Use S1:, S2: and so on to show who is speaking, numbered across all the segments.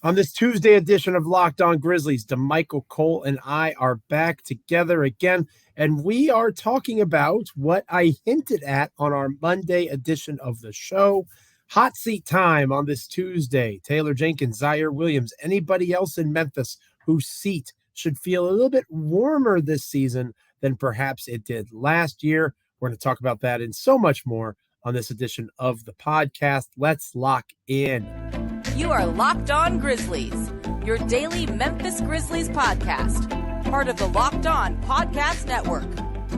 S1: On this Tuesday edition of Locked On Grizzlies, Damichael, Cole, and I are back together again, and we are talking about what I hinted at on our Monday edition of the show. Hot seat time on this Tuesday. Taylor Jenkins, Ziaire Williams, anybody else in Memphis whose seat should feel a little bit warmer this season than perhaps it did last year. We're going to talk about that and so much more on this edition of the podcast. Let's lock in.
S2: You are Locked On Grizzlies, your daily Memphis Grizzlies podcast, part of the Locked On Podcast Network,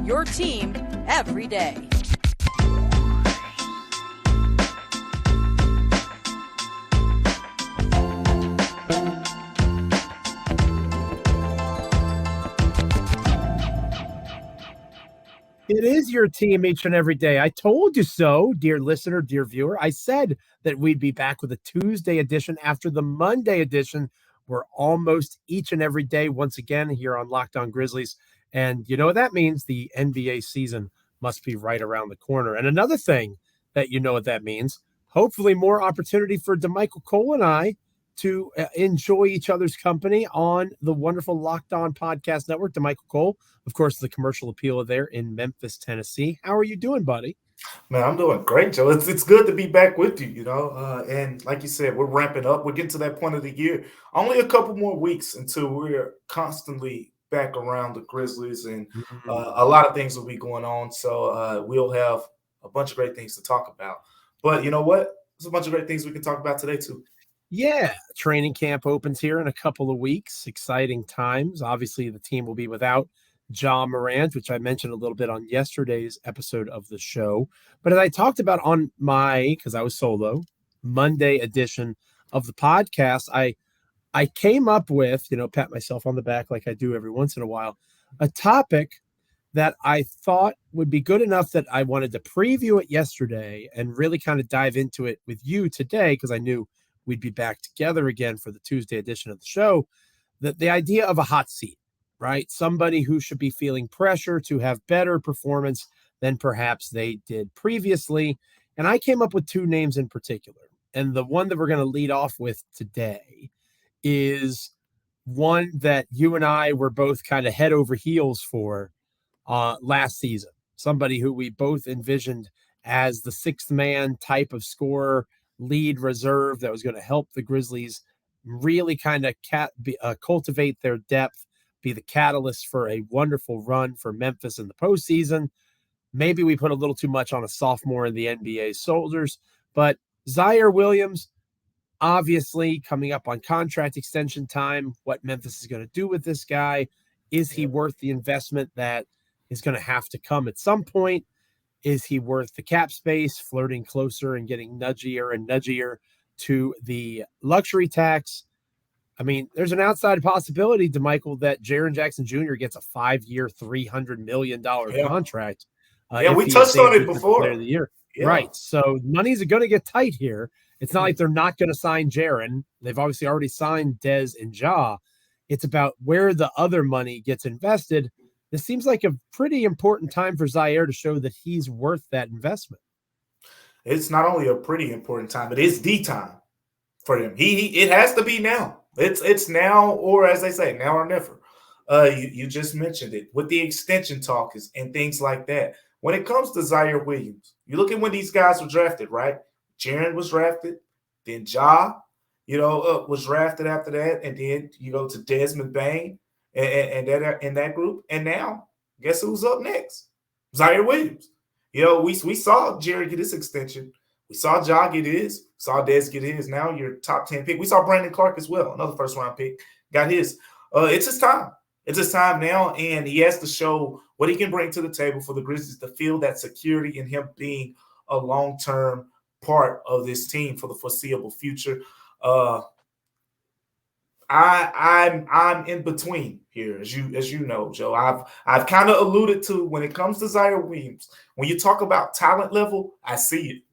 S2: your team every day.
S1: It is your team each and every day. I told you so, dear listener, dear viewer. I said that we'd be back with a Tuesday edition after the Monday edition. We're almost each and every day once again here on Locked On Grizzlies. And you know what that means? The NBA season must be right around the corner. And another thing that you know what that means, hopefully more opportunity for Damichael, Cole, and I to enjoy each other's company on the wonderful Locked On Podcast Network. Damichael, Cole, of course, the commercial appeal there in Memphis, Tennessee. How are you doing, buddy?
S3: Man, I'm doing great, Joe. It's good to be back with you, and like you said, we're ramping up. We're getting to that point of the year. Only a couple more weeks until we're constantly back around the Grizzlies, and a lot of things will be going on. So we'll have a bunch of great things to talk about. But you know what? There's a bunch of great things we can talk about today, too.
S1: Yeah, training camp opens here in a couple of weeks. Exciting times. Obviously, the team will be without Morant, which I mentioned a little bit on yesterday's episode of the show. But as I talked about on because I was solo, Monday edition of the podcast, I came up with, pat myself on the back like I do every once in a while, a topic that I thought would be good enough that I wanted to preview it yesterday and really kind of dive into it with you today because I knew we'd be back together again for the Tuesday edition of the show. The idea of a hot seat, right? Somebody who should be feeling pressure to have better performance than perhaps they did previously. And I came up with two names in particular. And the one that we're going to lead off with today is one that you and I were both kind of head over heels for last season. Somebody who we both envisioned as the sixth man type of scorer, lead reserve that was going to help the Grizzlies really kind of cultivate their depth, be the catalyst for a wonderful run for Memphis in the postseason. Maybe we put a little too much on a sophomore in the NBA's shoulders, but Ziaire Williams, obviously coming up on contract extension time, what Memphis is going to do with this guy. Is he worth the investment that is going to have to come at some point? Is he worth the cap space, flirting closer and getting nudgier and nudgier to the luxury tax? I mean, there's an outside possibility, Damichael, that Jaren Jackson Jr. gets a 5-year, $300 million contract.
S3: We touched on it before.
S1: Player of the year. Yeah. Right. So money's going to get tight here. It's not like they're not going to sign Jaren. They've obviously already signed Dez and Ja. It's about where the other money gets invested. This seems like a pretty important time for Ziaire to show that he's worth that investment.
S3: It's not only a pretty important time, but it's the time for him. It has to be now. It's now, or as they say, now or never. You just mentioned it with the extension talk and things like that. When it comes to Ziaire Williams, you look at when these guys were drafted, right? Jaren was drafted, then Ja, was drafted after that, and then you go to Desmond Bain. And that group, and now guess who's up next? Ziaire Williams. We saw Jerry get his extension. We saw Ja get his. Saw Dez get his. Now your top 10 pick. We saw Brandon Clark as well, another first round pick, got his. It's his time. It's his time now, and he has to show what he can bring to the table for the Grizzlies to feel that security in him being a long-term part of this team for the foreseeable future. I'm in between here, as you know, Joe. I've kind of alluded to when it comes to Ziaire Williams. When you talk about talent level, I see it.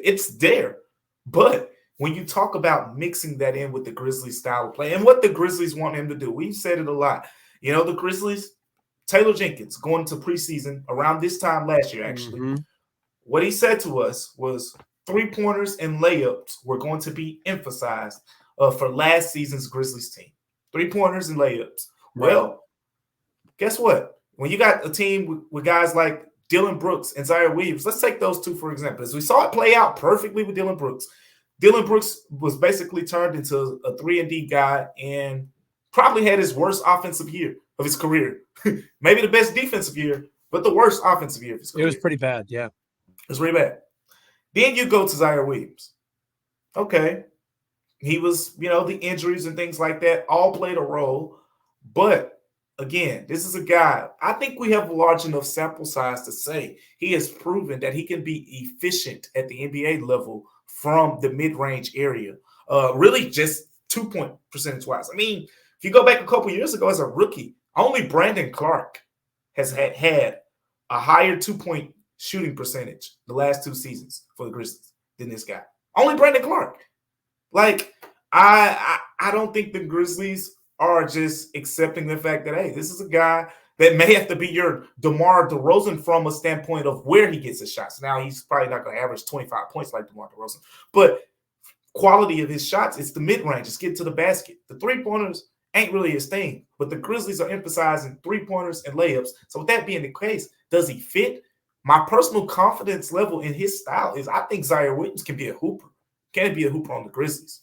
S3: It's there. But when you talk about mixing that in with the Grizzlies style of play and what the Grizzlies want him to do, we've said it a lot. The Grizzlies, Taylor Jenkins going to preseason around this time last year, actually. What he said to us was 3-pointers and layups were going to be emphasized for last season's Grizzlies team. 3-pointers and layups.
S1: Right.
S3: Well, guess what? When you got a team with guys like Dillon Brooks and Ziaire Williams, let's take those two for example. As we saw it play out perfectly with Dillon Brooks. Dillon Brooks was basically turned into a 3-and-D guy and probably had his worst offensive year of his career. Maybe the best defensive year, but the worst offensive year of his career.
S1: It was pretty bad, yeah.
S3: It was really bad. Then you go to Ziaire Williams. Okay. He was, the injuries and things like that all played a role. But again, this is a guy, I think we have a large enough sample size to say he has proven that he can be efficient at the NBA level from the mid-range area. Really just 2-point percentage-wise. I mean, if you go back a couple years ago as a rookie, only Brandon Clark has had a higher 2-point shooting percentage the last 2 seasons for the Grizzlies than this guy. Only Brandon Clark. Like, I don't think the Grizzlies are just accepting the fact that, hey, this is a guy that may have to be your DeMar DeRozan from a standpoint of where he gets his shots. Now, he's probably not going to average 25 points like DeMar DeRozan, but quality of his shots, it's the mid-range. It's getting to the basket. The three-pointers ain't really his thing, but the Grizzlies are emphasizing three-pointers and layups. So with that being the case, does he fit? My personal confidence level in his style is I think Ziaire Williams can be a hooper. Can he be a hooper on the Grizzlies?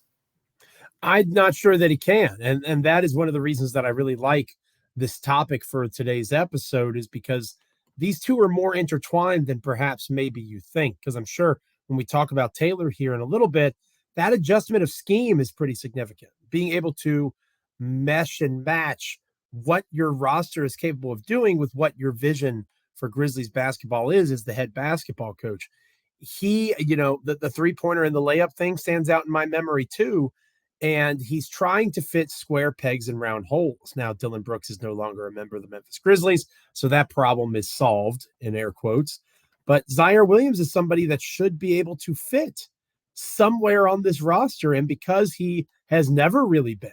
S1: I'm not sure that he can. And that is one of the reasons that I really like this topic for today's episode, is because these two are more intertwined than perhaps maybe you think. Because I'm sure when we talk about Taylor here in a little bit, that adjustment of scheme is pretty significant. Being able to mesh and match what your roster is capable of doing with what your vision for Grizzlies basketball is as the head basketball coach. He, the three-pointer and the layup thing stands out in my memory too. And he's trying to fit square pegs in round holes. Now, Dillon Brooks is no longer a member of the Memphis Grizzlies, so that problem is solved, in air quotes. But Ziaire Williams is somebody that should be able to fit somewhere on this roster. And because he has never really been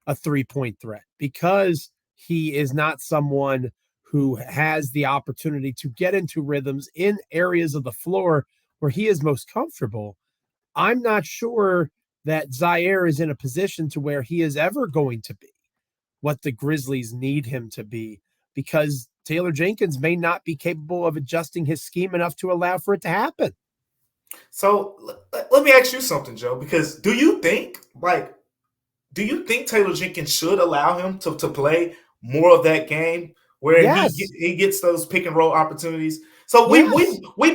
S1: a three-point threat, because he is not someone who has the opportunity to get into rhythms in areas of the floor where he is most comfortable, I'm not sure that Ziaire is in a position to where he is ever going to be what the Grizzlies need him to be, because Taylor Jenkins may not be capable of adjusting his scheme enough to allow for it to happen.
S3: So let me ask you something, Joe, because do you think Taylor Jenkins should allow him to play more of that game where
S1: Yes.
S3: he gets those pick and roll opportunities? So we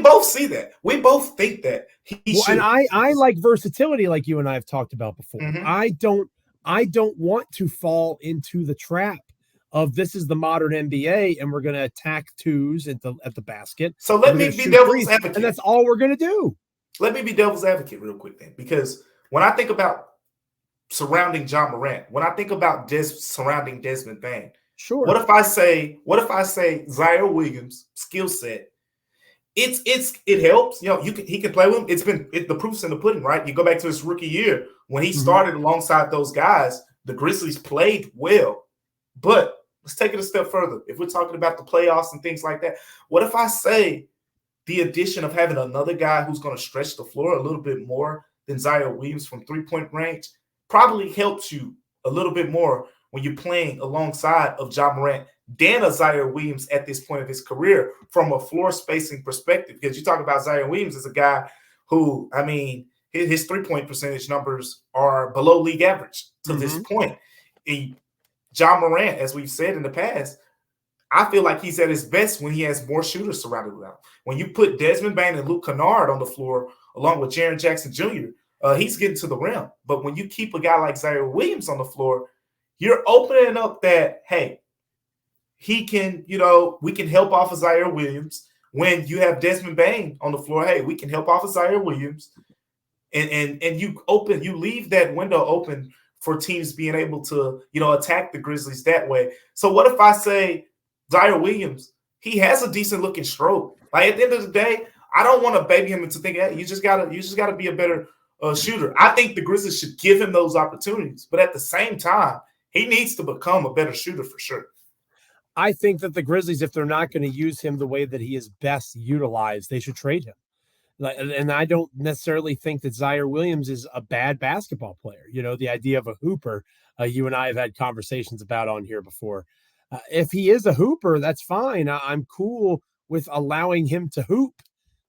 S3: both see that. We both think that he should.
S1: And I like versatility, like you and I have talked about before.
S3: Mm-hmm.
S1: I don't want to fall into the trap of this is the modern NBA and we're going to attack twos at the basket.
S3: So let me be devil's advocate.
S1: And that's all we're going to do.
S3: Let me be devil's advocate real quick then, because when I think about surrounding John Morant, when I think about surrounding Desmond Bane,
S1: sure.
S3: What if I say Ziaire Williams' skill set? It helps. He can play with him. The proof's in the pudding, right? You go back to his rookie year when he started alongside those guys. The Grizzlies played well, but let's take it a step further. If we're talking about the playoffs and things like that, what if I say the addition of having another guy who's going to stretch the floor a little bit more than Ziaire Williams from 3-point range probably helps you a little bit more when you're playing alongside of John Morant than a Ziaire Williams at this point of his career from a floor spacing perspective? Because you talk about Ziaire Williams as a guy who, I mean, his 3-point percentage numbers are below league average to this point. John Morant, as we've said in the past, I feel like he's at his best when he has more shooters surrounded around him. When you put Desmond Bane and Luke Kennard on the floor along with Jaren Jackson Jr., he's getting to the rim. But when you keep a guy like Ziaire Williams on the floor, you're opening up that, hey, he can, we can help off of Ziaire Williams. When you have Desmond Bane on the floor, hey, we can help off of Ziaire Williams. And you leave that window open for teams being able to, attack the Grizzlies that way. So what if I say Ziaire Williams, he has a decent looking stroke. Like at the end of the day, I don't want to baby him into thinking, hey, you just gotta be a better shooter. I think the Grizzlies should give him those opportunities, but at the same time, he needs to become a better shooter for sure.
S1: I think that the Grizzlies, if they're not going to use him the way that he is best utilized, they should trade him. And I don't necessarily think that Ziaire Williams is a bad basketball player. The idea of a hooper, you and I have had conversations about on here before. If he is a hooper, that's fine. I'm cool with allowing him to hoop.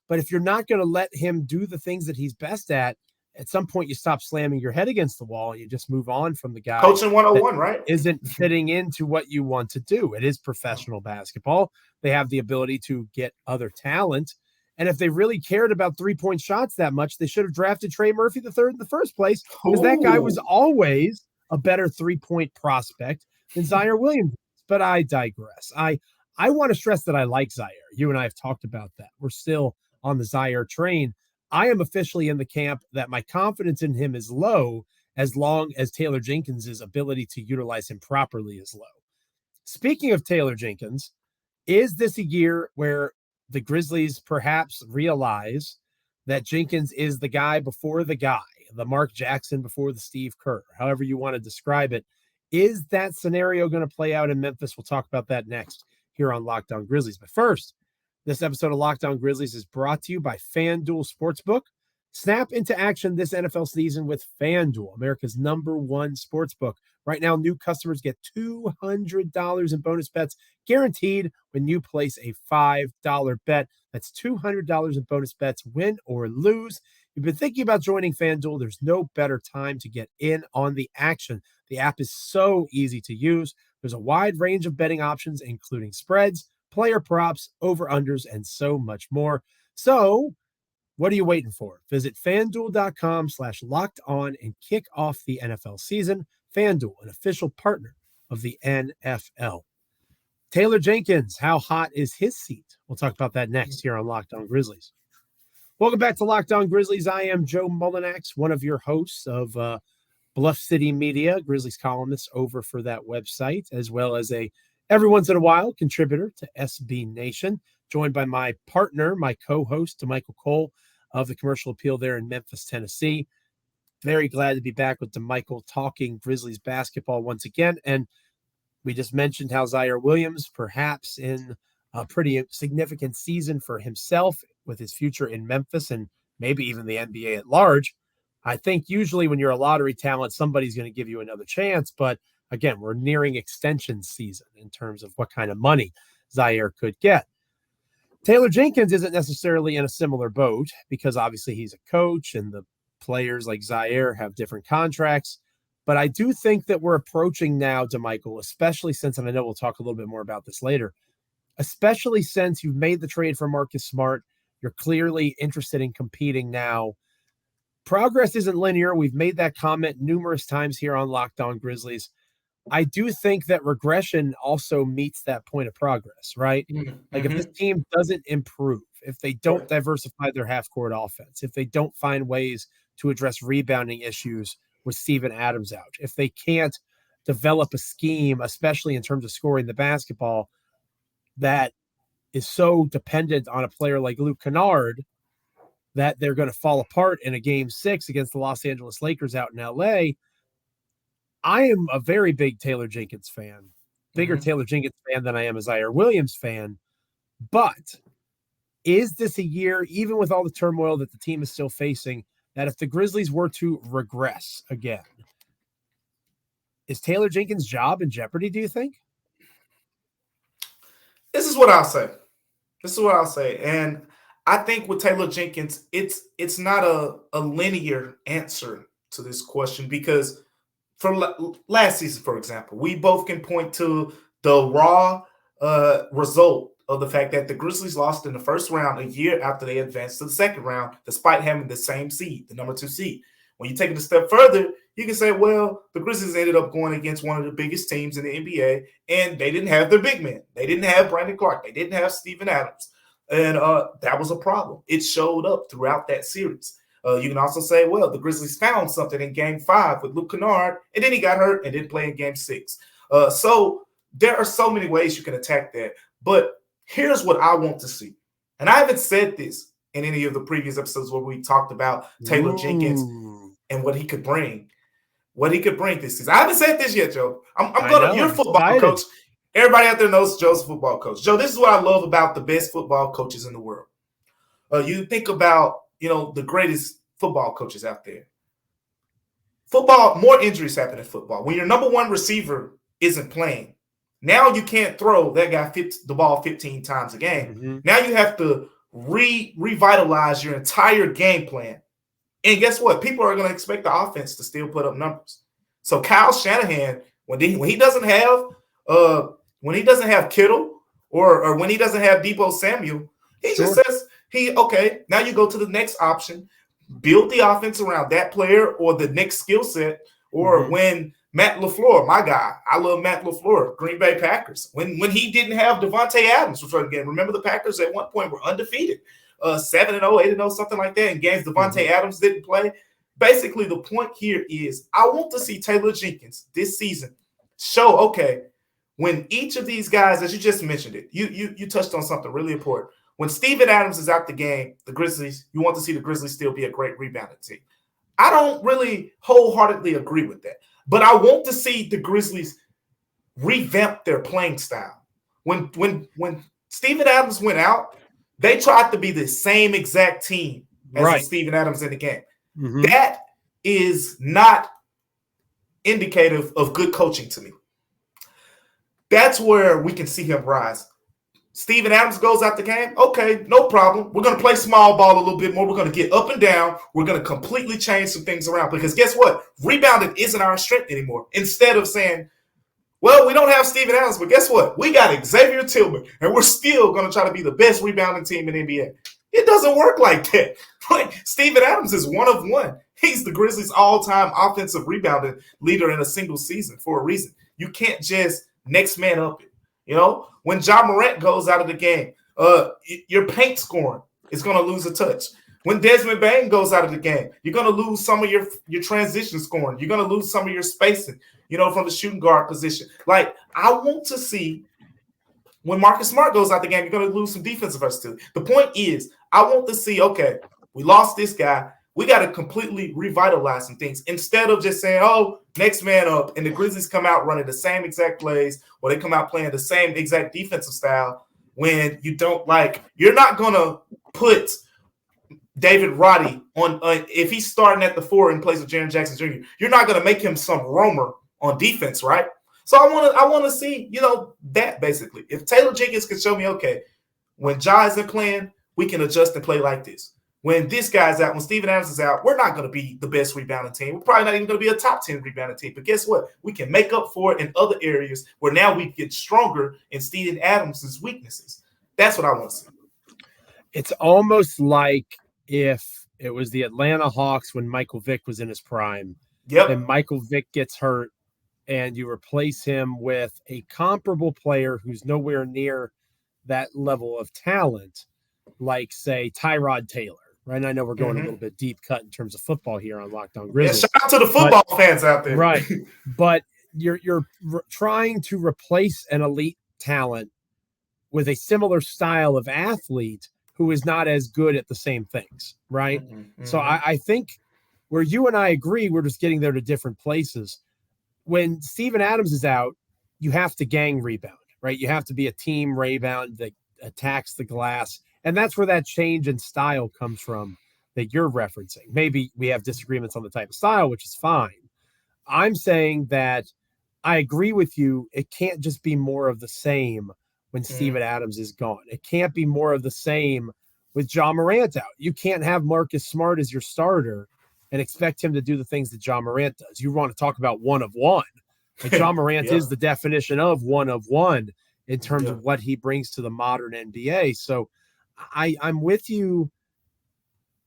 S1: But if you're not going to let him do the things that he's best at some point you stop slamming your head against the wall and you just move on from the guy.
S3: Coaching 101, right?
S1: Isn't fitting into what you want to do. It is professional basketball. They have the ability to get other talent. And if they really cared about 3-point shots that much, they should have drafted Trey Murphy III in the first place, because that guy was always a better 3-point prospect than Zaire Williams. But I digress. I want to stress that I like Ziaire. You and I have talked about that. We're still on the Ziaire train. I am officially in the camp that my confidence in him is low as long as Taylor Jenkins' ability to utilize him properly is low. Speaking of Taylor Jenkins, is this a year where the Grizzlies perhaps realize that Jenkins is the guy before the guy, the Mark Jackson before the Steve Kerr, however you want to describe it? Is that scenario going to play out in Memphis? We'll talk about that next here on Locked On Grizzlies. But first, this episode of Locked On Grizzlies is brought to you by FanDuel Sportsbook. Snap into action this NFL season with FanDuel, America's #1 sportsbook. Right now, new customers get $200 in bonus bets guaranteed when you place a $5 bet. That's $200 in bonus bets, win or lose. You've been thinking about joining FanDuel. There's no better time to get in on the action. The app is so easy to use. There's a wide range of betting options, including spreads, player props, over-unders, and so much more. So what are you waiting for? Visit FanDuel.com/LockedOn and kick off the NFL season. FanDuel, an official partner of the NFL. Taylor Jenkins, how hot is his seat? We'll talk about that next here on Locked On Grizzlies. Welcome back to Locked On Grizzlies. I am Joe Mullinax, one of your hosts of Bluff City Media, Grizzlies columnist over for that website, as well as a every once in a while contributor to SB Nation, joined by my partner, my co-host, Damichael Cole of the Commercial Appeal there in Memphis, Tennessee. Very glad to be back with Damichael talking Grizzlies basketball once again. And we just mentioned how Zaire Williams, perhaps in a pretty significant season for himself with his future in Memphis and maybe even the NBA at large. I think usually when you're a lottery talent, somebody's going to give you another chance. But again, we're nearing extension season in terms of what kind of money Zaire could get. Taylor Jenkins isn't necessarily in a similar boat because obviously he's a coach and the players like Zaire have different contracts. But I do think that we're approaching now, Damichael, especially since, and I know we'll talk a little bit more about this later, especially since you've made the trade for Marcus Smart. You're clearly interested in competing now. Progress isn't linear. We've made that comment numerous times here on Locked On Grizzlies. I do think that regression also meets that point of progress, right?
S3: Mm-hmm.
S1: Like if this team doesn't improve, if they don't diversify their half-court offense, if they don't find ways to address rebounding issues with Steven Adams out, if they can't develop a scheme, especially in terms of scoring the basketball, that is so dependent on a player like Luke Kennard that they're going to fall apart in a Game 6 against the Los Angeles Lakers out in LA. I am a very big Taylor Jenkins fan, bigger Taylor Jenkins fan than I am a Zaire Williams fan. But is this a year, even with all the turmoil that the team is still facing, that if the Grizzlies were to regress again, is Taylor Jenkins' job in jeopardy, do you think?
S3: This is what I'll say. And I think with Taylor Jenkins, it's not a linear answer to this question because for last season, for example, we both can point to the raw result of the fact that the Grizzlies lost in the first round a year after they advanced to the second round, despite having the same seed, the number 2 seed. When you take it a step further, you can say, well, the Grizzlies ended up going against one of the biggest teams in the NBA, and they didn't have their big men. They didn't have Brandon Clark. They didn't have Steven Adams. And that was a problem. It showed up throughout that series. You can also say, well, the Grizzlies found something in Game 5 with Luke Kennard, and then he got hurt and didn't play in Game 6. So there are so many ways you can attack that. But here's what I want to see. And I haven't said this in any of the previous episodes where we talked about Taylor Jenkins and what he could bring. What he could bring this season. I haven't said this yet, Joe. You're a football coach. Everybody out there knows Joe's a football coach. Joe, this is what I love about the best football coaches in the world. You think about, the greatest football coaches out there. Football, more injuries happen in football. When your number one receiver isn't playing, now you can't throw that guy the ball 15 times a game.
S1: Mm-hmm.
S3: Now you have to revitalize your entire game plan. And guess what? People are going to expect the offense to still put up numbers. So Kyle Shanahan, when he doesn't have Kittle or when he doesn't have Deebo Samuel, he just says now you go to the next option, build the offense around that player or the next skill set. Or when Matt LaFleur, my guy, I love Matt LaFleur, Green Bay Packers. When he didn't have Devontae Adams, which again, remember the Packers at one point were undefeated, 7-0, 8-0, something like that, in games Devontae Adams didn't play. Basically, the point here is I want to see Taylor Jenkins this season show, when each of these guys, as you just mentioned it, you touched on something really important. When Steven Adams is out the game, the Grizzlies, you want to see the Grizzlies still be a great rebounding team. I don't really wholeheartedly agree with that, but I want to see the Grizzlies revamp their playing style. When Steven Adams went out, they tried to be the same exact team as Steven Adams in the game.
S1: Mm-hmm.
S3: That is not indicative of good coaching to me. That's where we can see him rise. Steven Adams goes out the game. Okay, no problem. We're going to play small ball a little bit more. We're going to get up and down. We're going to completely change some things around because guess what? Rebounding isn't our strength anymore. Instead of saying, well, we don't have Steven Adams, but guess what? We got Xavier Tillman, and we're still going to try to be the best rebounding team in the NBA. It doesn't work like that. Steven Adams is one of one. He's the Grizzlies' all-time offensive rebounding leader in a single season for a reason. You can't just next man up it. When Morant goes out of the game, your paint scoring is going to lose a touch. When Desmond Bane goes out of the game, you're going to lose some of your transition scoring. You're going to lose some of your spacing, from the shooting guard position. I want to see when Marcus Smart goes out the game, you're going to lose some defensive versatility. The point is, I want to see, we lost this guy. We got to completely revitalize some things instead of just saying, next man up, and the Grizzlies come out running the same exact plays or they come out playing the same exact defensive style when you don't you're not going to put David Roddy on if he's starting at the 4 and plays with Jaren Jackson Jr., you're not going to make him some roamer on defense, right? So I want to see, that basically. If Taylor Jenkins can show me, when Ja isn't playing, we can adjust and play like this. When this guy's out, when Steven Adams is out, we're not going to be the best rebounding team. We're probably not even going to be a top 10 rebounding team. But guess what? We can make up for it in other areas where now we get stronger in Steven Adams' weaknesses. That's what I want to see.
S1: It's almost like if it was the Atlanta Hawks when Michael Vick was in his prime.
S3: Yep.
S1: And Michael Vick gets hurt and you replace him with a comparable player who's nowhere near that level of talent, like, say, Tyrod Taylor. Right, and I know we're going a little bit deep cut in terms of football here on Locked On Grizzlies.
S3: Yeah, shout out to the football fans out there.
S1: Right, but you're trying to replace an elite talent with a similar style of athlete who is not as good at the same things, right? So I think where you and I agree, we're just getting there to different places. When Steven Adams is out, you have to gang rebound, right? You have to be a team rebound that attacks the glass. And that's where that change in style comes from that you're referencing. Maybe we have disagreements on the type of style, which is fine. I'm saying that I agree with you. It can't just be more of the same when Steven Adams is gone. It can't be more of the same with Morant out. You can't have Marcus Smart as your starter and expect him to do the things that Morant does. You want to talk about one of one. Morant is the definition of one of one in terms of what he brings to the modern NBA. So I'm with you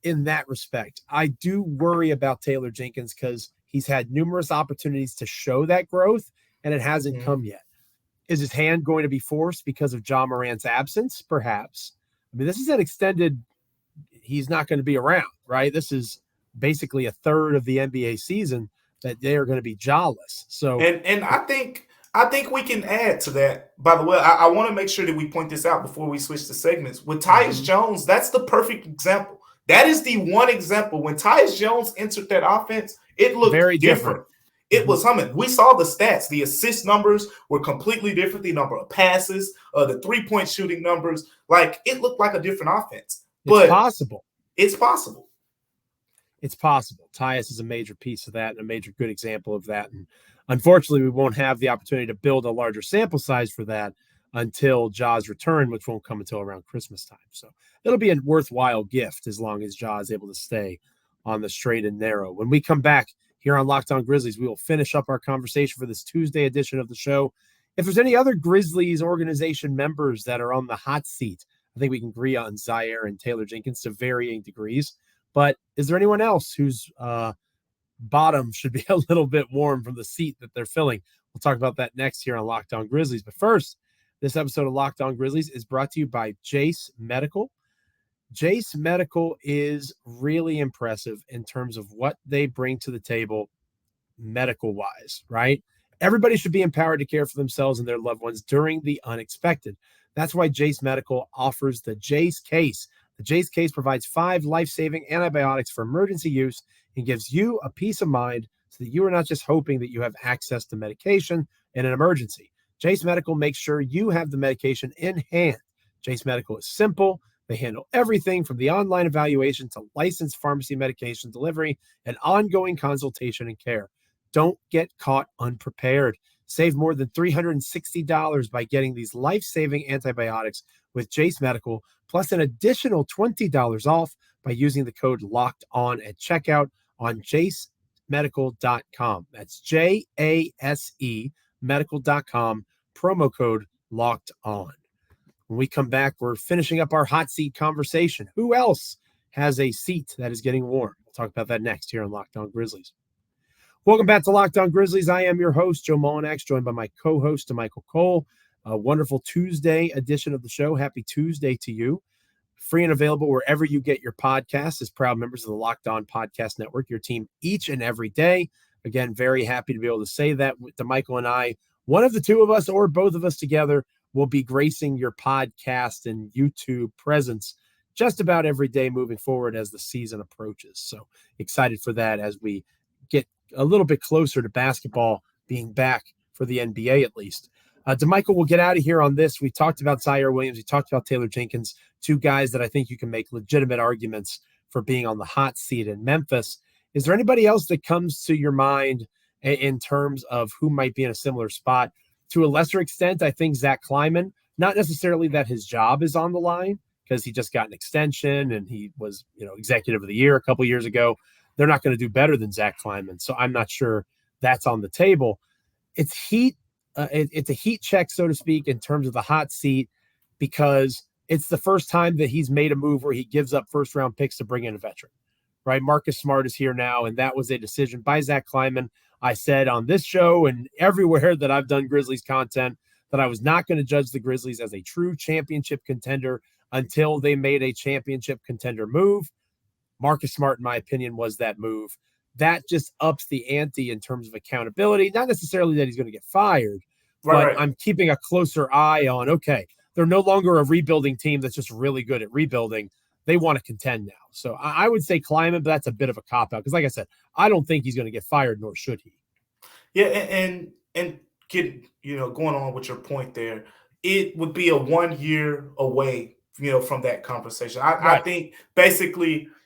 S1: in that respect. I do worry about Taylor Jenkins because he's had numerous opportunities to show that growth, and it hasn't come yet. Is his hand going to be forced because of Morant's absence? Perhaps. I mean, this is an extended – he's not going to be around, right? This is basically a third of the NBA season that they are going to be jawless. So,
S3: and I think we can add to that. By the way, I want to make sure that we point this out before we switch to segments. With Tyus Jones, that's the perfect example. That is the one example. When Tyus Jones entered that offense, it looked
S1: very
S3: different. It was humming. We saw the stats. The assist numbers were completely different. The number of passes, the three-point shooting numbers. It looked like a different offense.
S1: It's possible.
S3: It's possible.
S1: It's possible. Tyus is a major piece of that and a major good example of that. And unfortunately, we won't have the opportunity to build a larger sample size for that until Ja's return, which won't come until around Christmas time. So it'll be a worthwhile gift as long as Ja is able to stay on the straight and narrow. When we come back here on Locked On Grizzlies, we will finish up our conversation for this Tuesday edition of the show. If there's any other Grizzlies organization members that are on the hot seat, I think we can agree on Ziaire and Taylor Jenkins to varying degrees. But is there anyone else whose bottom should be a little bit warm from the seat that they're filling? We'll talk about that next here on Locked On Grizzlies. But first, this episode of Locked On Grizzlies is brought to you by Jase Medical. Jase Medical is really impressive in terms of what they bring to the table medical-wise, right? Everybody should be empowered to care for themselves and their loved ones during the unexpected. That's why Jase Medical offers the Jase Case. The Jase Case provides 5 life-saving antibiotics for emergency use and gives you a peace of mind so that you are not just hoping that you have access to medication in an emergency. Jase Medical makes sure you have the medication in hand. Jase Medical is simple. They handle everything from the online evaluation to licensed pharmacy medication delivery and ongoing consultation and care. Don't get caught unprepared. Save more than $360 by getting these life-saving antibiotics with Jase Medical, plus an additional $20 off by using the code LOCKEDON at checkout on jasemedical.com. That's JASE medical.com, promo code LOCKEDON. When we come back, we're finishing up our hot seat conversation. Who else has a seat that is getting warm? We'll talk about that next here on Locked On Grizzlies. Welcome back to Locked On Grizzlies. I am your host, Joe Mullinax, joined by my co-host, Damichael Cole. A wonderful Tuesday edition of the show. Happy Tuesday to you. Free and available wherever you get your podcasts as proud members of the Locked On Podcast Network, your team each and every day. Again, very happy to be able to say that with Damichael and I. One of the two of us or both of us together will be gracing your podcast and YouTube presence just about every day moving forward as the season approaches. So excited for that as we get a little bit closer to basketball being back for the NBA at least. Damichael, we'll get out of here on this. We talked about Zaire Williams. We talked about Taylor Jenkins, two guys that I think you can make legitimate arguments for being on the hot seat in Memphis. Is there anybody else that comes to your mind in terms of who might be in a similar spot? To a lesser extent, I think Zach Kleiman, not necessarily that his job is on the line because he just got an extension and he was, executive of the year a couple years ago. They're not going to do better than Zach Kleiman. So I'm not sure that's on the table. It's a heat check, so to speak, in terms of the hot seat, because it's the first time that he's made a move where he gives up first-round picks to bring in a veteran, right? Marcus Smart is here now, and that was a decision by Zach Kleiman. I said on this show and everywhere that I've done Grizzlies content that I was not going to judge the Grizzlies as a true championship contender until they made a championship contender move. Marcus Smart, in my opinion, was that move. That just ups the ante in terms of accountability. Not necessarily that he's going to get fired, but I'm keeping a closer eye on, okay, they're no longer a rebuilding team that's just really good at rebuilding. They want to contend now. So I would say Kleiman, but that's a bit of a cop-out because, like I said, I don't think he's going to get fired, nor should he.
S3: Yeah, and get, going on with your point there, it would be a 1 year away, from that conversation. I think basically –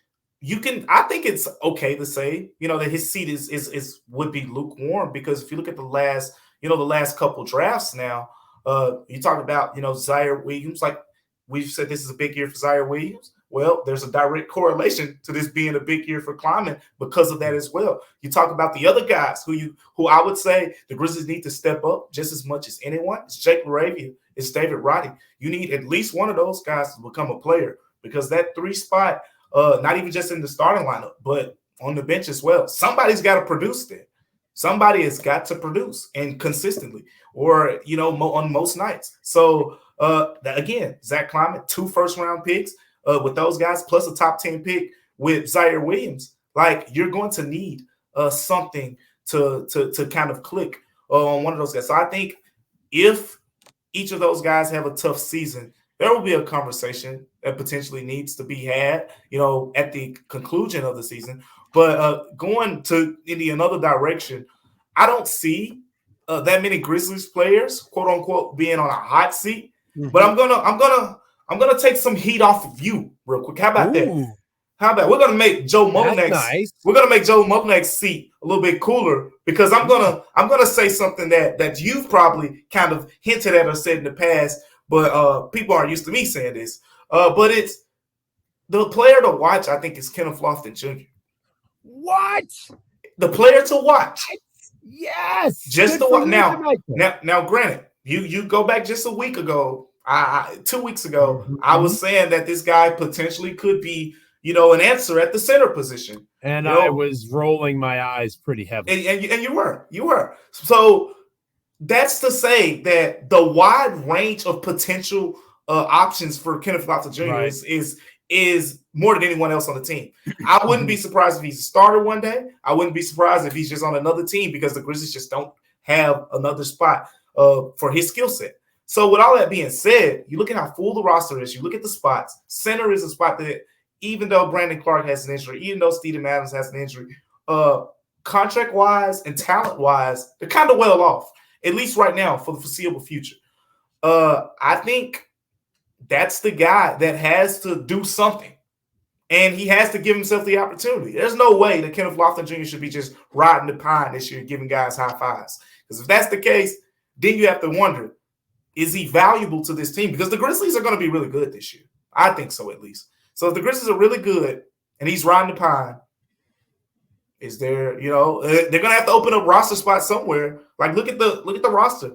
S3: I think it's okay to say, that his seat is would be lukewarm because if you look at the last couple drafts now, you talk about, Zaire Williams, like we've said, this is a big year for Zaire Williams. Well, there's a direct correlation to this being a big year for Kleiman because of that as well. You talk about the other guys who I would say the Grizzlies need to step up just as much as anyone. It's Jake LaRavia, it's David Roddy. You need at least one of those guys to become a player because that 3 spot, not even just in the starting lineup, but on the bench as well. Somebody's got to produce there. Somebody has got to produce and consistently or, on most nights. So, again, Zach Kleiman, 2 first-round picks with those guys, plus a top 10 pick with Ziaire Williams. Like, you're going to need something to kind of click on one of those guys. So I think if each of those guys have a tough season, there will be a conversation that potentially needs to be had, at the conclusion of the season. But going in another direction, I don't see that many Grizzlies players, quote unquote, being on a hot seat. Mm-hmm. But I'm I'm going to take some heat off of you real quick. How about that?
S1: Ooh,
S3: How about we're going to make Joe
S1: that's
S3: Mullinax.
S1: nice.
S3: We're going to make Joe Mullinax's seat a little bit cooler because I'm going to say something that you've probably kind of hinted at or said in the past, but people aren't used to me saying this. But it's the player to watch, I think, is Kenneth Lofton Jr.
S1: What?
S3: The player to watch.
S1: Yes.
S3: Just
S1: Good
S3: the
S1: for
S3: one.
S1: you,
S3: Now, granted, you go back just a week ago, 2 weeks ago, I was saying that this guy potentially could be, an answer at the center position.
S1: And I was rolling my eyes pretty heavily.
S3: And you were. So that's to say that the wide range of potential options for Kenneth Lofton Jr. is more than anyone else on the team. I wouldn't be surprised if he's a starter one day. I wouldn't be surprised if he's just on another team because the Grizzlies just don't have another spot for his skill set. So with all that being said, you look at how full the roster is. You look at the spots. Center is a spot that even though Brandon Clark has an injury, even though Steven Adams has an injury, contract-wise and talent-wise, they're kind of well off, at least right now for the foreseeable future. I think that's the guy that has to do something, and he has to give himself the opportunity. There's no way that Kenneth Lofton Jr. should be just riding the pine this year, giving guys high fives. Because if that's the case, then you have to wonder, is he valuable to this team? Because the Grizzlies are going to be really good this year. I think so, at least. So if the Grizzlies are really good and he's riding the pine, is there, they're going to have to open up roster spots somewhere. Like, look at the roster.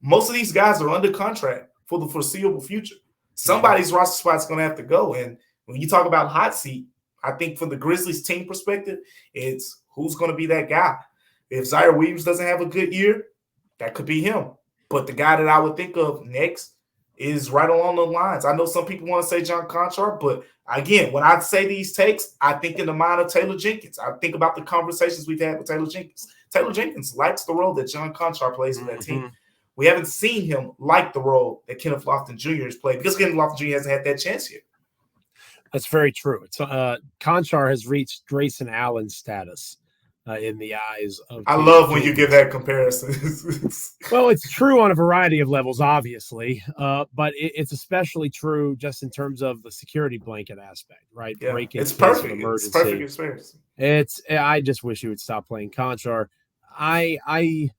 S3: Most of these guys are under contract for the foreseeable future. Somebody's roster spot's going to have to go. And when you talk about hot seat, I think from the Grizzlies team perspective, it's who's going to be that guy. If Ziaire Williams doesn't have a good year, that could be him. But the guy that I would think of next is right along the lines. I know some people want to say John Conchar, but again, when I say these takes, I think in the mind of Taylor Jenkins. I think about the conversations we've had with Taylor Jenkins. Taylor Jenkins likes the role that John Conchar plays with that team. We haven't seen him like the role that Kenneth Lofton Jr. has played because Kenneth Lofton Jr. hasn't had that chance yet.
S1: That's very true. It's Conchar has reached Grayson Allen status in the eyes of.
S3: I love when you give that comparison.
S1: Well, it's true on a variety of levels, obviously, but it's especially true just in terms of the security blanket aspect, right?
S3: Yeah,
S1: it's
S3: perfect. It's perfect experience.
S1: I just wish he would stop playing Conchar. I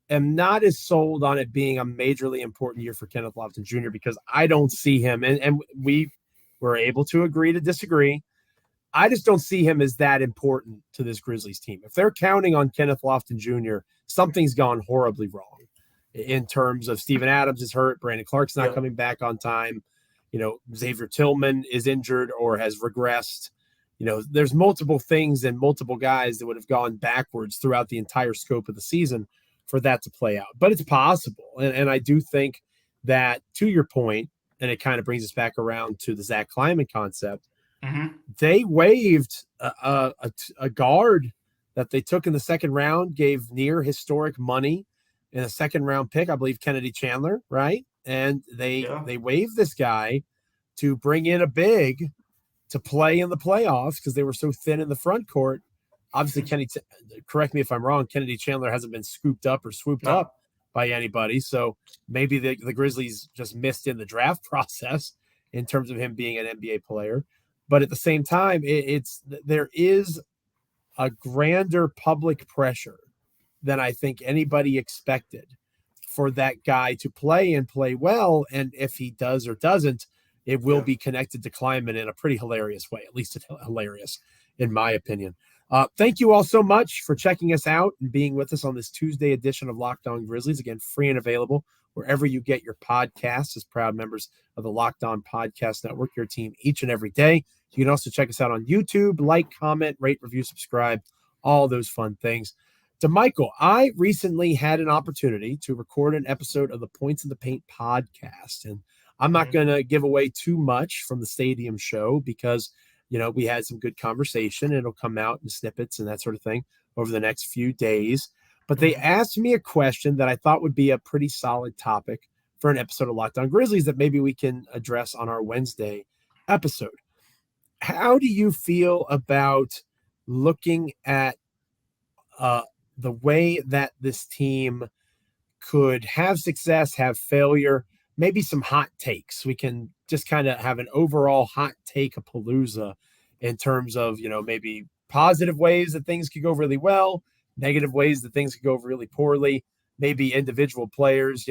S1: am not as sold on it being a majorly important year for Kenneth Lofton Jr. because I don't see him, and we were able to agree to disagree. I just don't see him as that important to this Grizzlies team. If they're counting on Kenneth Lofton Jr., something's gone horribly wrong in terms of Steven Adams is hurt. Brandon Clark's not coming back on time. Xavier Tillman is injured or has regressed. There's multiple things and multiple guys that would have gone backwards throughout the entire scope of the season for that to play out. But it's possible. And I do think that, to your point, and it kind of brings us back around to the Zach Kleiman concept, they waived a guard that they took in the second round, gave near historic money in a second round pick, I believe Kennedy Chandler, right? And they waived this guy to bring in a big to play in the playoffs because they were so thin in the front court. Obviously, correct me if I'm wrong, Kennedy Chandler hasn't been scooped up or swooped up by anybody. So maybe the Grizzlies just missed in the draft process in terms of him being an NBA player. But at the same time, there is a grander public pressure than I think anybody expected for that guy to play and play well. And if he does or doesn't, it will be connected to Kleiman in a pretty hilarious way, at least hilarious, in my opinion. Thank you all so much for checking us out and being with us on this Tuesday edition of Locked On Grizzlies. Again, free and available wherever you get your podcasts as proud members of the Locked On Podcast Network, your team each and every day. You can also check us out on YouTube, like, comment, rate, review, subscribe, all those fun things. Damichael, I recently had an opportunity to record an episode of the Points in the Paint podcast, and I'm not going to give away too much from the stadium show because, we had some good conversation. It'll come out in snippets and that sort of thing over the next few days. But they asked me a question that I thought would be a pretty solid topic for an episode of Locked On Grizzlies that maybe we can address on our Wednesday episode. How do you feel about looking at the way that this team could have success, have failure, maybe some hot takes. We can just kind of have an overall hot take palooza in terms of, maybe positive ways that things could go really well, negative ways that things could go really poorly, maybe individual players.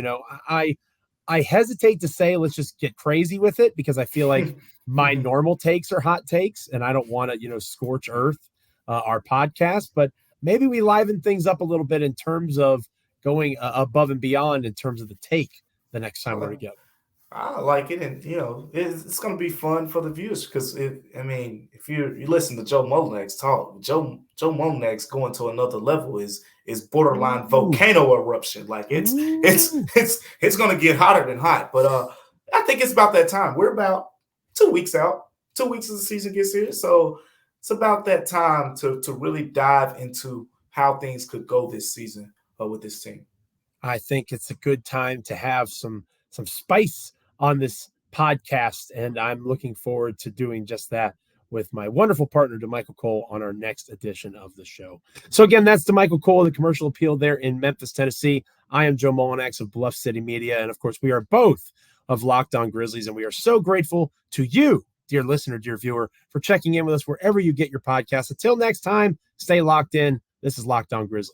S1: I hesitate to say let's just get crazy with it, because I feel like my normal takes are hot takes and I don't want to, scorch earth our podcast, but maybe we liven things up a little bit in terms of going above and beyond in terms of the take the next time we're together.
S3: I like it, and it's going to be fun for the viewers, because if you listen to Joe Mullinax talk, Joe Mullinax going to another level is borderline volcano eruption. Like it's going to get hotter than hot. But I think it's about that time. We're about 2 weeks out. 2 weeks as the season gets here, so it's about that time to really dive into how things could go this season with this team.
S1: I think it's a good time to have some spice on this podcast, and I'm looking forward to doing just that with my wonderful partner, Damichael Cole, on our next edition of the show. So again, that's Damichael Cole, the commercial appeal there in Memphis, Tennessee. I am Joe Mullinax of Bluff City Media, and of course, we are both of Locked On Grizzlies, and we are so grateful to you, dear listener, dear viewer, for checking in with us wherever you get your podcasts. Until next time, stay locked in. This is Locked On Grizzlies.